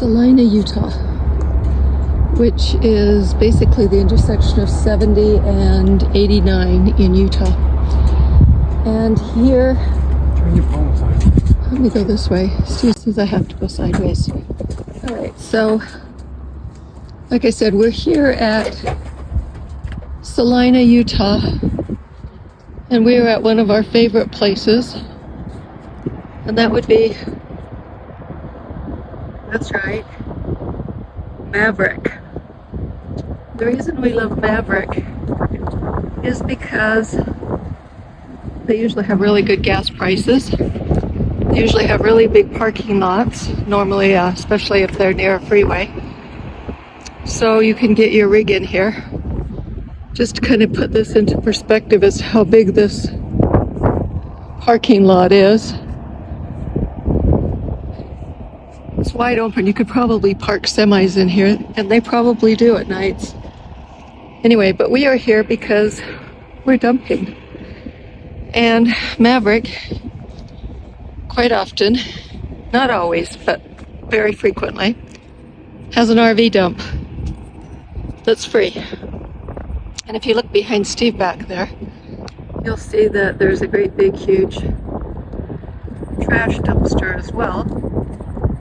Salina, Utah, which is basically the intersection of 70 and 89 in Utah. And here, turn your phone sideways. Let me go this way. Steve says I have to go sideways. All right, so like I said, we're here at Salina, Utah, and we are at one of our favorite places, and that would be, that's right, Maverick. The reason we love Maverick is because they usually have really good gas prices. They usually have really big parking lots, normally, especially if they're near a freeway. So you can get your rig in here. Just to kind of put this into perspective as how big this parking lot is. It's wide open. You could probably park semis in here, and they probably do at nights. Anyway, but we are here because we're dumping. And Maverick, quite often, not always, but very frequently, has an RV dump that's free. And if you look behind Steve back there, you'll see that there's a great big huge trash dumpster as well.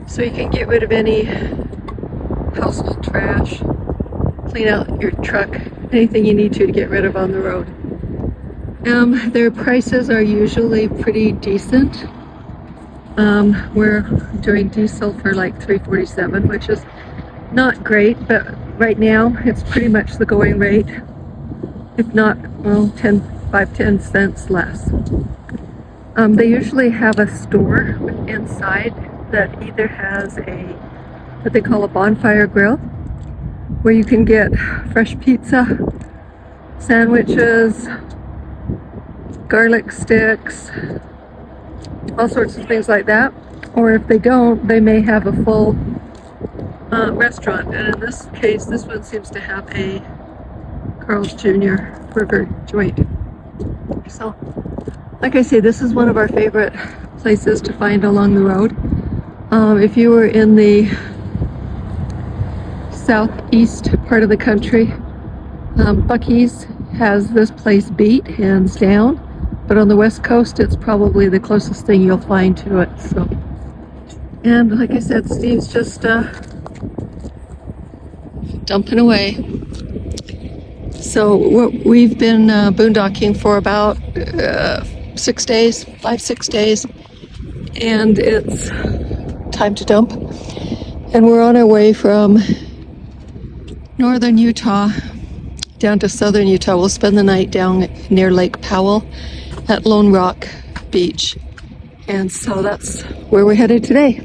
So you can get rid of any household trash, clean out your truck, anything you need to get rid of on the road. Their prices are usually pretty decent. We're doing diesel for like $3.47, which is not great, but right now it's pretty much the going rate. If not, well, 5-10 cents less. They usually have a store inside that either has what they call a bonfire grill, where you can get fresh pizza, sandwiches, garlic sticks, all sorts of things like that. Or if they don't, they may have a full restaurant. And in this case, this one seems to have a Carl's Jr. burger joint. So, like I say, this is one of our favorite places to find along the road. If you were in the southeast part of the country, Buc-ee's has this place beat, hands down. But on the west coast, it's probably the closest thing you'll find to it. So, and like I said, Steve's just dumping away. So we've been boondocking for about 6 days, 5-6 days, and it's time to dump. And we're on our way from northern Utah down to southern Utah. We'll spend the night down near Lake Powell at Lone Rock Beach. And so that's where we're headed today.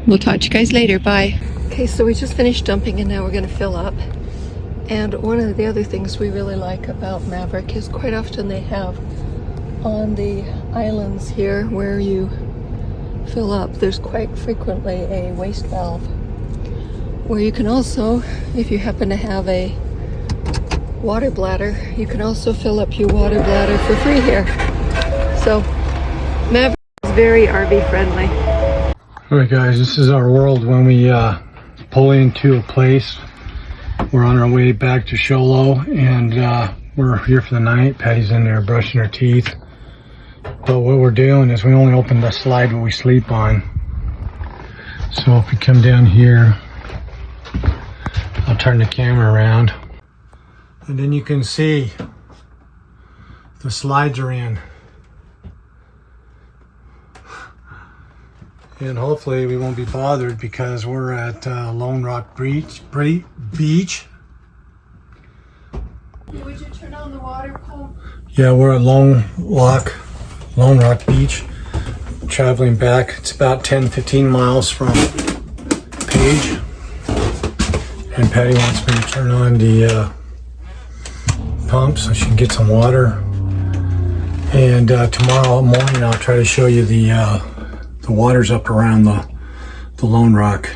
We'll talk to you guys later. Bye. Okay, so we just finished dumping and now we're going to fill up. And one of the other things we really like about Maverick is quite often they have on the islands here where you fill up, there's quite frequently a waste valve where you can also, if you happen to have a water bladder, you can also fill up your water bladder for free here. So Maverick is very RV friendly. Alright guys, this is our world when we pull into a place. We're on our way back to Sholo, and we're here for the night. Patty's in there brushing her teeth. But what we're doing is we only open the slide what we sleep on. So if we come down here, I'll turn the camera around. And then you can see the slides are in. And hopefully we won't be bothered because we're at Lone Rock Beach. Would you turn on the water pump? Yeah, we're at Lone Rock Beach. Traveling back, it's about 10-15 miles from Page. And Patty wants me to turn on the pump so she can get some water. And tomorrow morning I'll try to show you the water's up around the Lone Rock.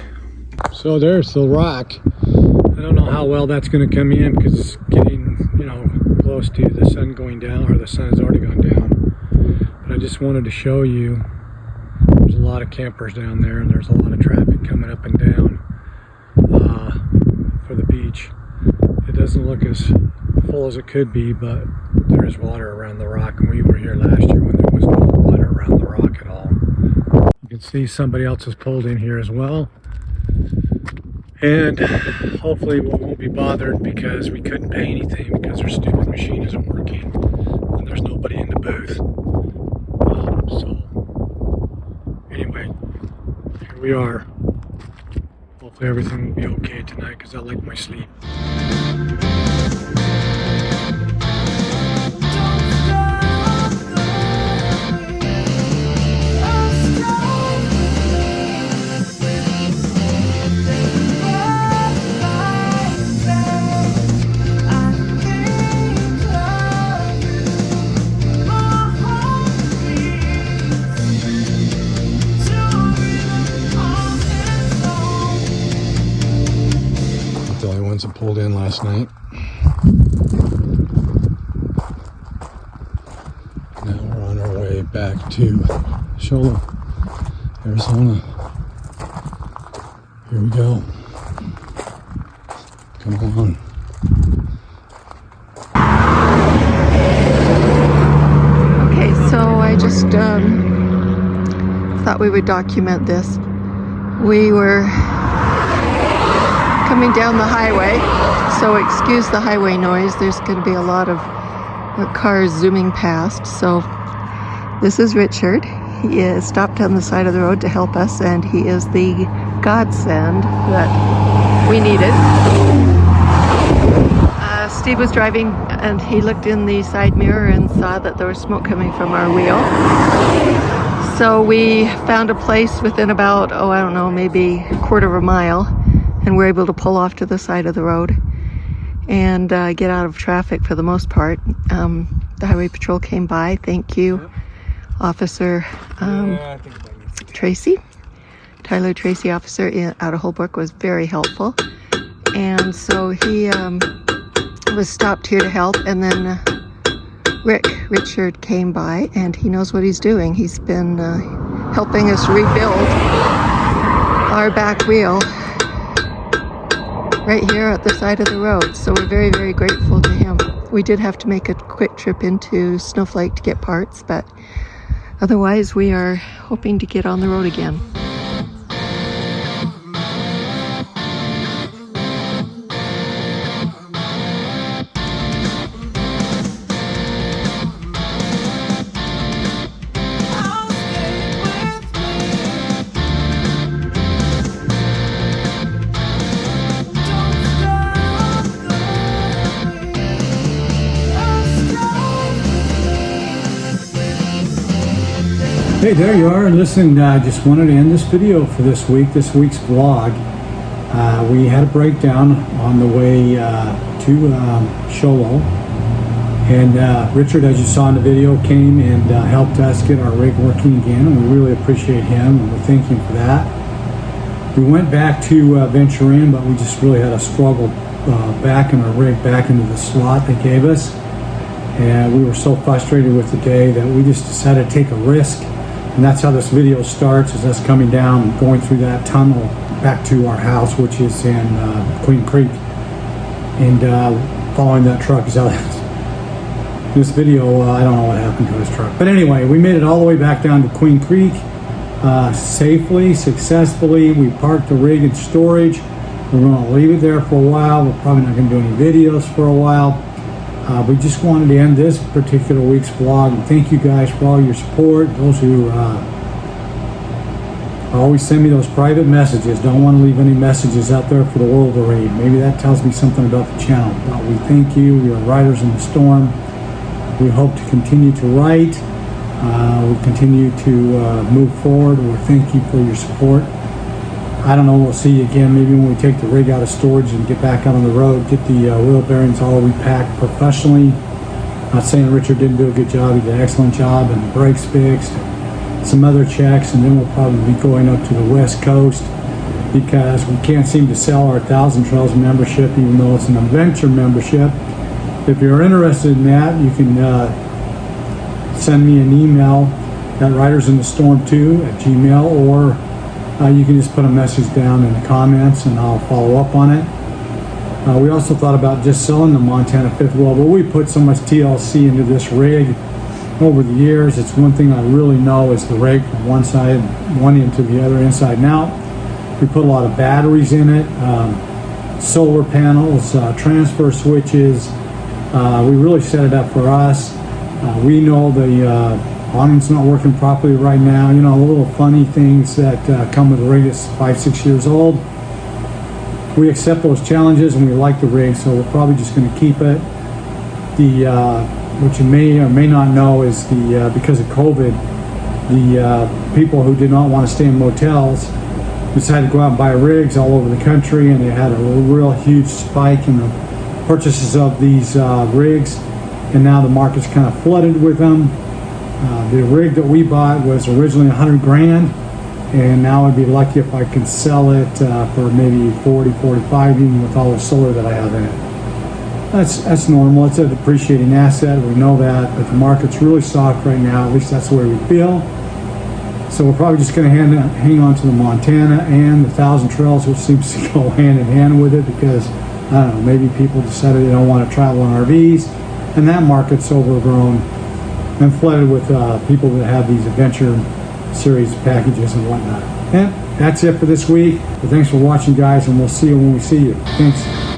So there's the rock. I don't know how well that's going to come in because it's getting, close to the sun going down, or the sun has already gone down. But I just wanted to show you there's a lot of campers down there, and there's a lot of traffic coming up and down for the beach. It doesn't look as full as it could be, but there is water around the rock, and we were here last year when there was no water around the rock at all. You can see somebody else has pulled in here as well, and hopefully we won't be bothered because we couldn't pay anything because their stupid machine isn't working and there's nobody in the booth. So anyway, here we are. Hopefully everything will be okay tonight because I like my sleep. The only ones that pulled in last night. Now we're on our way back to Shola, Arizona. Here we go. Come on. Okay, so I just thought we would document this. We were coming down the highway, so excuse the highway noise. There's going to be a lot of cars zooming past. So this is Richard. He is stopped on the side of the road to help us, and he is the godsend that we needed. Steve was driving, and he looked in the side mirror and saw that there was smoke coming from our wheel. So we found a place within about, I don't know, maybe a quarter of a mile, and we're able to pull off to the side of the road and get out of traffic for the most part. The highway patrol came by. Thank you, Officer Tracy. Tyler Tracy, officer out of Holbrook, was very helpful. And so he was stopped here to help. And then Richard came by, and he knows what he's doing. He's been helping us rebuild our back wheel right here at the side of the road. So we're very, very grateful to him. We did have to make a quick trip into Snowflake to get parts, but otherwise we are hoping to get on the road again. Hey, there you are. Listen, I just wanted to end this video for this week's vlog. We had a breakdown on the way to Sholo, and Richard, as you saw in the video, came and helped us get our rig working again, and we really appreciate him, and we thank him for that. We went back to venture in, but we just really had a struggle backing our rig back into the slot they gave us, and we were so frustrated with the day that we just decided to take a risk. And that's how this video starts, is us coming down and going through that tunnel back to our house, which is in Queen Creek, and following that truck. This video, I don't know what happened to his truck. But anyway, we made it all the way back down to Queen Creek safely, successfully. We parked the rig in storage. We're going to leave it there for a while. We're probably not going to do any videos for a while. We just wanted to end this particular week's vlog, and thank you guys for all your support. Those who always send me those private messages, don't want to leave any messages out there for the world to read. Maybe that tells me something about the channel. But we thank you. You're riders in the storm. We hope to continue to write. We continue to move forward. We thank you for your support. I don't know, we'll see you again maybe when we take the rig out of storage and get back out on the road, get the wheel bearings all repacked professionally. Not saying Richard didn't do a good job, he did an excellent job, and the brakes fixed, some other checks, and then we'll probably be going up to the West Coast because we can't seem to sell our 1,000 Trails membership, even though it's an adventure membership. If you're interested in that, you can send me an email at ridersinthestorm2@gmail, or you can just put a message down in the comments and I'll follow up on it. We also thought about just selling the Montana fifth wheel, but we put so much TLC into this rig over the years. It's one thing I really know is the rig from one side, one end to the other, inside and out. We put a lot of batteries in it, solar panels, transfer switches. We really set it up for us. We know the awning's not working properly right now. You know, little funny things that come with a rig that's 5-6 years old. We accept those challenges and we like the rig, so we're probably just going to keep it. What you may or may not know is because of COVID, the people who did not want to stay in motels decided to go out and buy rigs all over the country, and they had a real huge spike in the purchases of these rigs, and now the market's kind of flooded with them. The rig that we bought was originally $100 grand, and now I'd be lucky if I can sell it for maybe 40, 45, even with all the solar that I have in it. That's normal. It's a depreciating asset. We know that, but the market's really soft right now. At least that's the way we feel. So we're probably just going to hang on to the Montana and the Thousand Trails, which seems to go hand in hand with it, because I don't know, maybe people decided they don't want to travel in RVs, and that market's overgrown and flooded with people that have these adventure series packages and whatnot. And that's it for this week. But thanks for watching, guys, and we'll see you when we see you. Thanks.